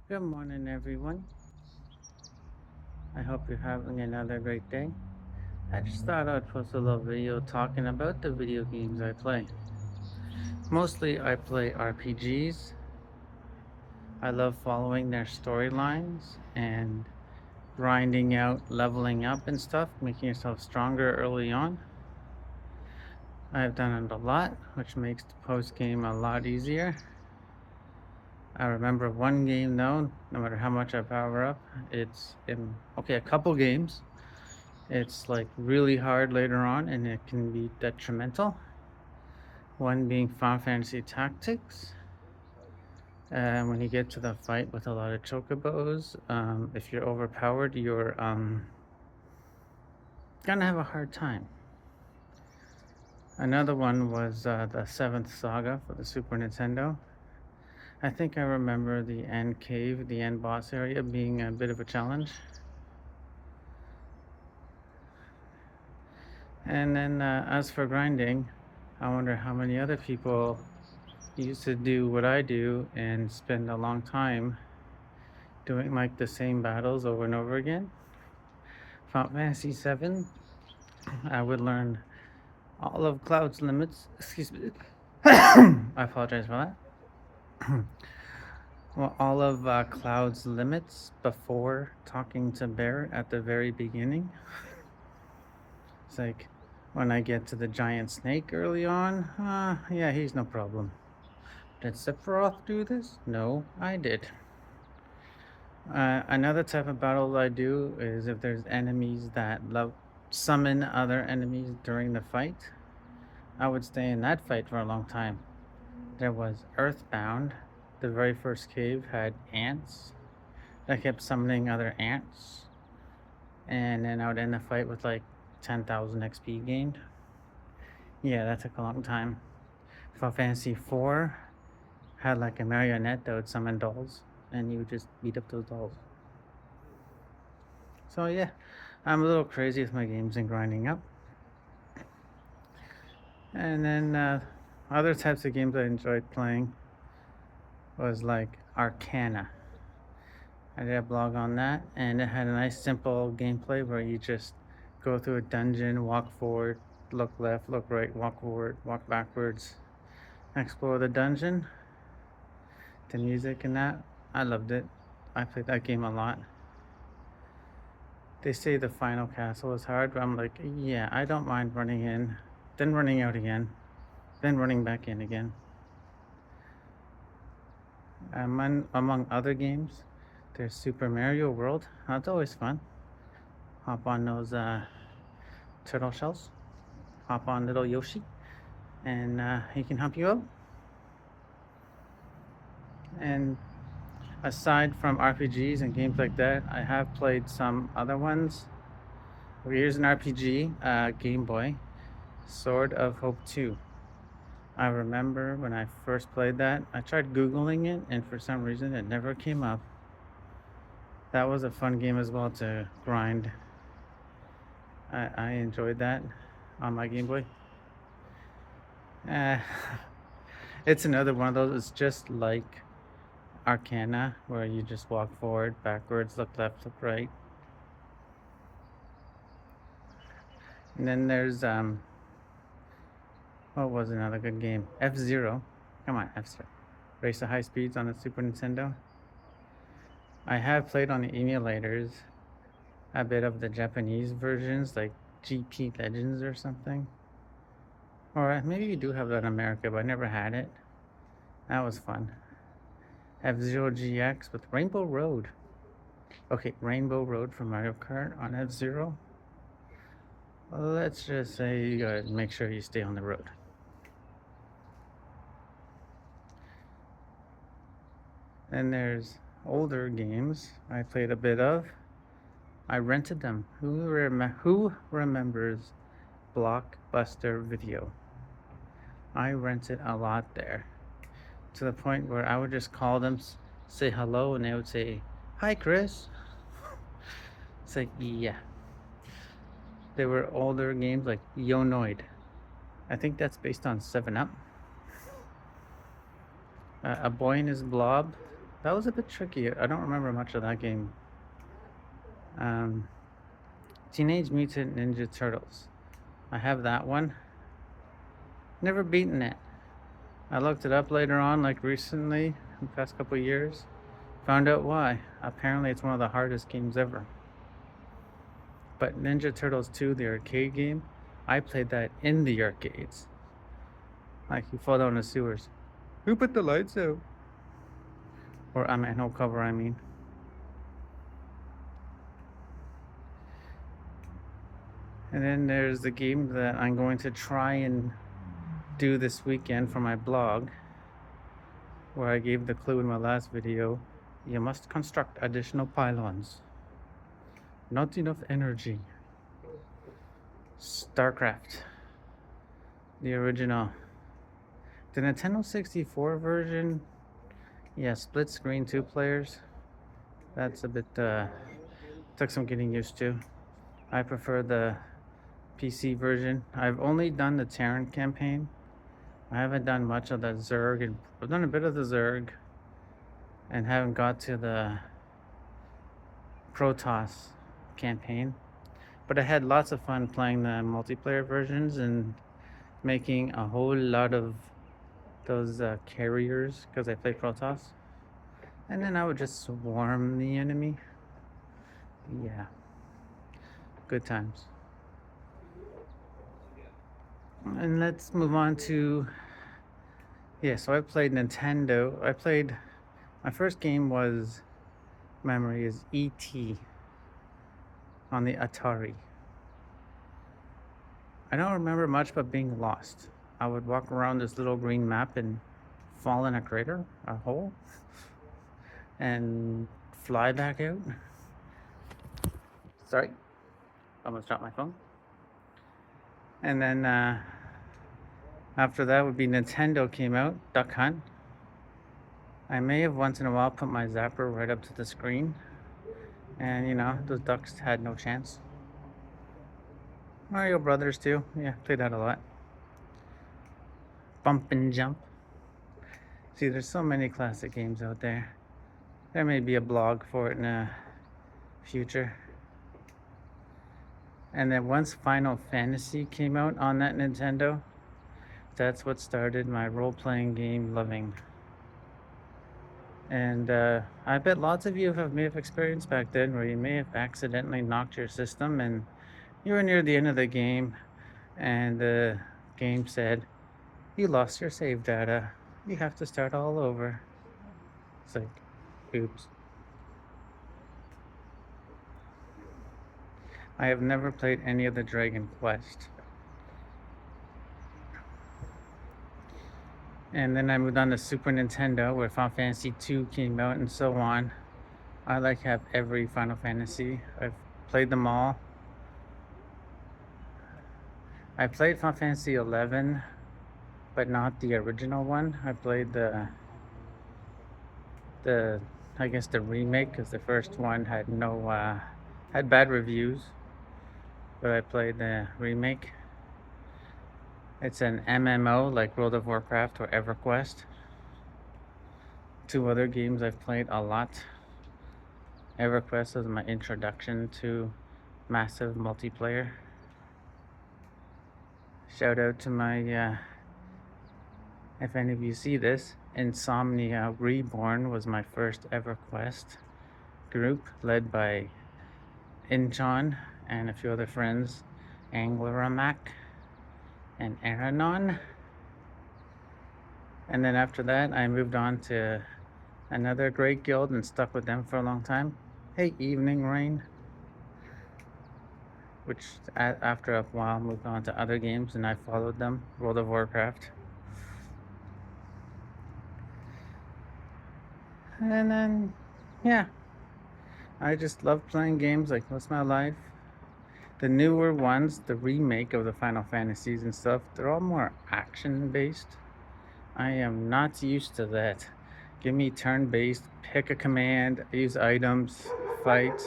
Good morning, everyone. I hope you're having another great day. I just thought I'd post a little video talking about the video games I play. Mostly, I play RPGs. I love following their storylines and grinding out, leveling up, and stuff, making yourself stronger early on. I've done it a lot, which makes the post game a lot easier. I remember one game though, no matter how much I power up, it's in okay, a couple games. It's like really hard later on and it can be detrimental. One being Final Fantasy Tactics. When you get to the fight with a lot of chocobos, if you're overpowered, you're gonna have a hard time. Another one was the Seventh Saga for the Super Nintendo. I think I remember the end cave, the end boss area being a bit of a challenge. And then as for grinding, I wonder how many other people used to do what I do and spend a long time doing like the same battles over and over again. Final Fantasy 7, I would learn all of Cloud's limits. Excuse me. I apologize for that. Well, all of Cloud's limits before talking to Barrett at the very beginning. It's like when I get to the giant snake early on, yeah, he's no problem. Did Sephiroth do this? No, I did. Another type of battle I do is if there's enemies that love summon other enemies during the fight, I would stay in that fight for a long time. There was Earthbound. The very first cave had ants. I kept summoning other ants, and then I would end the fight with like 10,000 XP gained. Yeah, that took a long time. Final Fantasy 4 had like a marionette that would summon dolls, and you would just beat up those dolls. So yeah, I'm a little crazy with my games and grinding up. And then other types of games I enjoyed playing was like Arcana. I did a blog on that, and it had a nice simple gameplay where you just go through a dungeon, walk forward, look left, look right, walk forward, walk backwards, explore the dungeon. The music and that, I loved it. I played that game a lot. They say the final castle is hard, but I'm like, yeah, I don't mind running in, then running out again, then running back in again. Among other games, there's Super Mario World. That's always fun. Hop on those turtle shells. Hop on little Yoshi, and he can help you out. And aside from RPGs and games like that, I have played some other ones. Here's an RPG, Game Boy, Sword of Hope 2. I remember when I first played that, I tried Googling it, and for some reason it never came up. That was a fun game as well to grind. I enjoyed that on my Game Boy. Uh, it's another one of those, it's just like Arcana, where you just walk forward, backwards, look left, look right. And then there's what was another good game? F-Zero. Come on, F-Zero. Race to High Speeds on the Super Nintendo. I have played on the emulators a bit of the Japanese versions, like GP Legends or something. Or maybe you do have that in America, but I never had it. That was fun. F-Zero GX with Rainbow Road. Okay, Rainbow Road from Mario Kart on F-Zero. Let's just say you gotta make sure you stay on the road. Then there's older games I played a bit of. I rented them. Who remembers Blockbuster Video? I rented a lot there, to the point where I would just call them, say hello, and they would say, "Hi, Chris." It's like, yeah. There were older games like Yo Noid. I think that's based on 7 Up. A Boy and His Blob. That was a bit tricky. I don't remember much of that game. Um, Teenage Mutant Ninja Turtles. I have that one. Never beaten it. I looked it up later on, like recently, in the past couple of years. Found out why. Apparently, it's one of the hardest games ever. But Ninja Turtles 2, the arcade game, I played that in the arcades. Like, you fall down the sewers. Who put the lights out? Or, I mean, no cover, I mean. And then there's the game that I'm going to try and do this weekend for my blog, where I gave the clue in my last video. You must construct additional pylons. Not enough energy. StarCraft. The original. The Nintendo 64 version, yeah, split screen, 2 players. That's a bit, took some getting used to. I prefer the PC version. I've only done the Terran campaign. I haven't done much of the Zerg, and I've done a bit of the Zerg, and haven't got to the Protoss campaign. But I had lots of fun playing the multiplayer versions and making a whole lot of those carriers, because I play Protoss. And then I would just swarm the enemy. Yeah. Good times. And let's move on to, yeah, so I played Nintendo. My first game was, memory is E.T. on the Atari. I don't remember much but being lost. I would walk around this little green map and fall in a crater, a hole, and fly back out. Sorry, almost dropped my phone. And then after that would be Nintendo came out, Duck Hunt. I may have once in a while put my zapper right up to the screen, and you know, those ducks had no chance. Mario Brothers too, yeah, played that a lot. Bump and Jump. See, there's so many classic games out there. There may be a blog for it in the future. And then once Final Fantasy came out on that Nintendo, that's what started my role-playing game loving. And I bet lots of you may have experienced back then where you may have accidentally knocked your system and you were near the end of the game and the game said, you lost your save data. You have to start all over. It's like, oops. I have never played any of the Dragon Quest. And then I moved on to Super Nintendo where Final Fantasy 2 came out and so on. I like have every Final Fantasy. I've played them all. I played Final Fantasy 11, but not the original one. I played the I guess the remake, because the first one had had bad reviews. But I played the remake. It's an MMO like World of Warcraft or EverQuest. 2 other games I've played a lot. EverQuest was my introduction to massive multiplayer. Shout out to my, if any of you see this, Insomnia Reborn was my first EverQuest group led by Inchon and a few other friends, Angleramac and Aranon. And then after that, I moved on to another great guild and stuck with them for a long time. Hey, Evening Rain. Which after a while moved on to other games and I followed them. World of Warcraft. And then, yeah. I just love playing games like most of my life. The newer ones, the remake of the Final Fantasies and stuff, they're all more action-based. I am not used to that. Give me turn-based, pick a command, use items, fight.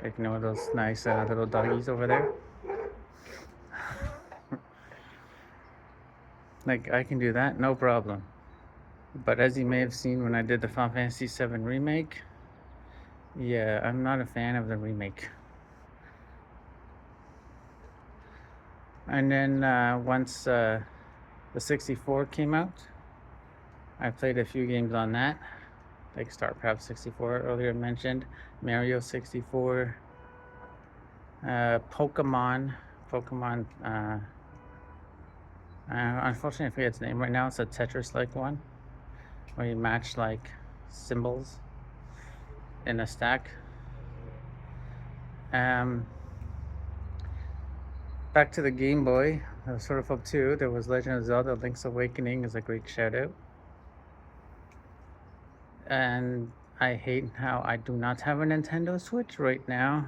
Ignore those nice little doggies over there. Like, I can do that, no problem. But as you may have seen when I did the Final Fantasy VII remake, yeah, I'm not a fan of the remake. And then once the 64 came out, I played a few games on that, like StarCraft 64 earlier mentioned, Mario 64, Pokemon. Unfortunately, I forget its name right now. It's a Tetris-like one, where you match like symbols in a stack. Back to the Game Boy, I was sort of up too. There was Legend of Zelda: Link's Awakening is a great shout out. And I hate how I do not have a Nintendo Switch right now.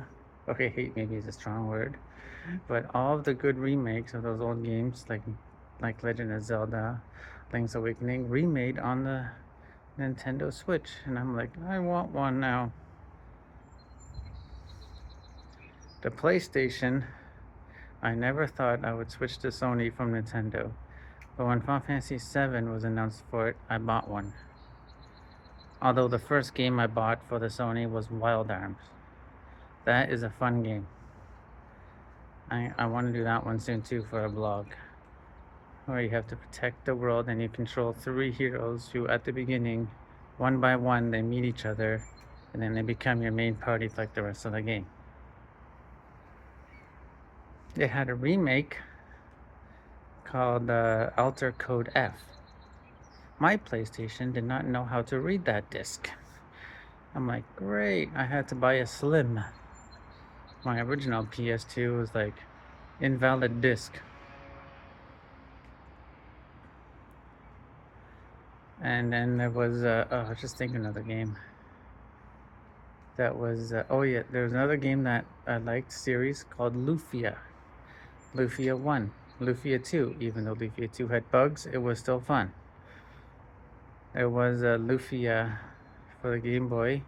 Okay, hate maybe is a strong word. But all of the good remakes of those old games, like Legend of Zelda, Link's Awakening, remade on the Nintendo Switch, and I'm like, I want one now. The PlayStation, I never thought I would switch to Sony from Nintendo, but when Final Fantasy VII was announced for it, I bought one. Although the first game I bought for the Sony was Wild Arms. That is a fun game. I want to do that one soon too for a blog, where you have to protect the world and you control 3 heroes who at the beginning, one by one, they meet each other and then they become your main party like the rest of the game. It had a remake called Alter Code F. My PlayStation did not know how to read that disc. I'm like, great, I had to buy a Slim. My original PS2 was like, invalid disc. And then there was, I was just thinking of the game. That was, oh yeah, there was another game that I liked, series called Lufia. Lufia 1, Lufia 2, even though Lufia 2 had bugs, it was still fun. There was Lufia for the Game Boy.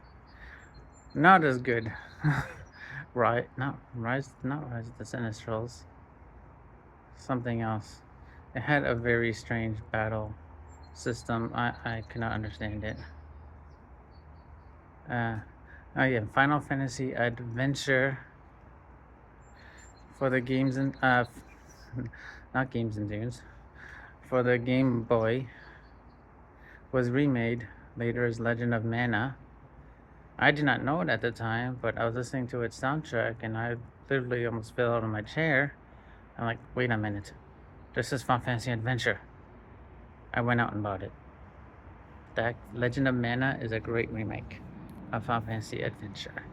Not as good. Not Rise of the Sinistrals. Something else. It had a very strange battle system. I could not understand it. Oh yeah, Final Fantasy Adventure for the games and not Games and Dunes, for the Game Boy was remade later as Legend of Mana. I did not know it at the time, but I was listening to its soundtrack and I literally almost fell out of my chair. I'm like, wait a minute, this is Final Fantasy Adventure. I went out and bought it. That Legend of Mana is a great remake of Final Fantasy Adventure.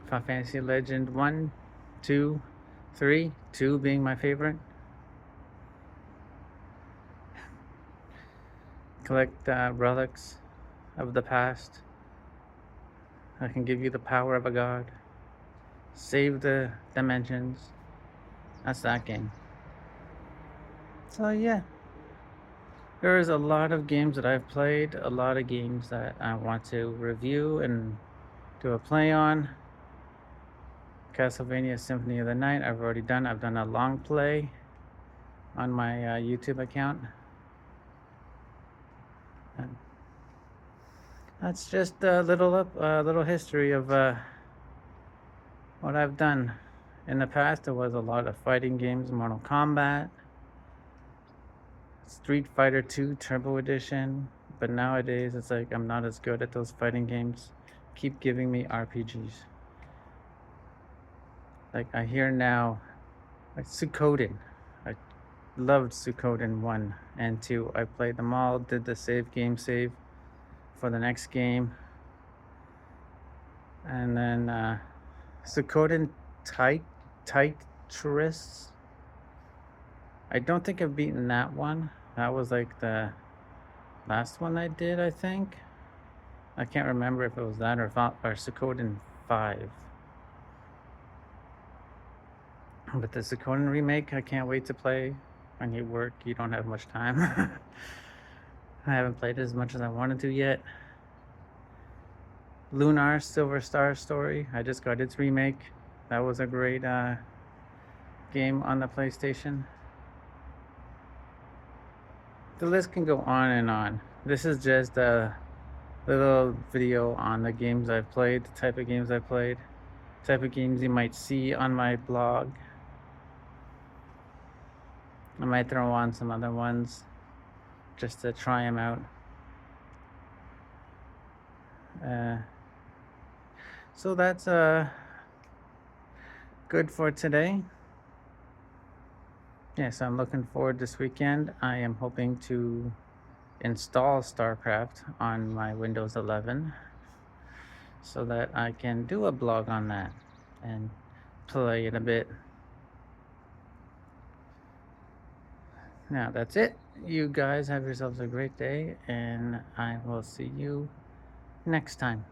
Final Fantasy Legend 1, 2, 3, 2 being my favorite. Collect relics of the past. I can give you the power of a god. Save the dimensions. That's that game. So yeah, there is a lot of games that I've played, a lot of games that I want to review and do a play on. Castlevania Symphony of the Night, I've already done. I've done a long play on my YouTube account. And that's just a little history of what I've done. In the past, there was a lot of fighting games, Mortal Kombat, Street Fighter 2 Turbo Edition, but nowadays it's like I'm not as good at those fighting games. Keep giving me RPGs. Like I hear now, like Suikoden. I loved Suikoden 1 and 2. I played them all, did the save for the next game. And then Suikoden Tetris. I don't think I've beaten that one. That was like the last one I did, I think. I can't remember if it was that or Suikoden 5. But the Suikoden remake, I can't wait to play. When you work, you don't have much time. I haven't played as much as I wanted to yet. Lunar Silver Star Story, I just got its remake. That was a great game on the PlayStation. The list can go on and on. This is just a little video on the games I've played, the type of games I've played, type of games you might see on my blog. I might throw on some other ones just to try them out. So that's good for today. Yes, I'm looking forward this weekend. I am hoping to install StarCraft on my Windows 11 so that I can do a blog on that and play it a bit. Now that's it. You guys have yourselves a great day, and I will see you next time.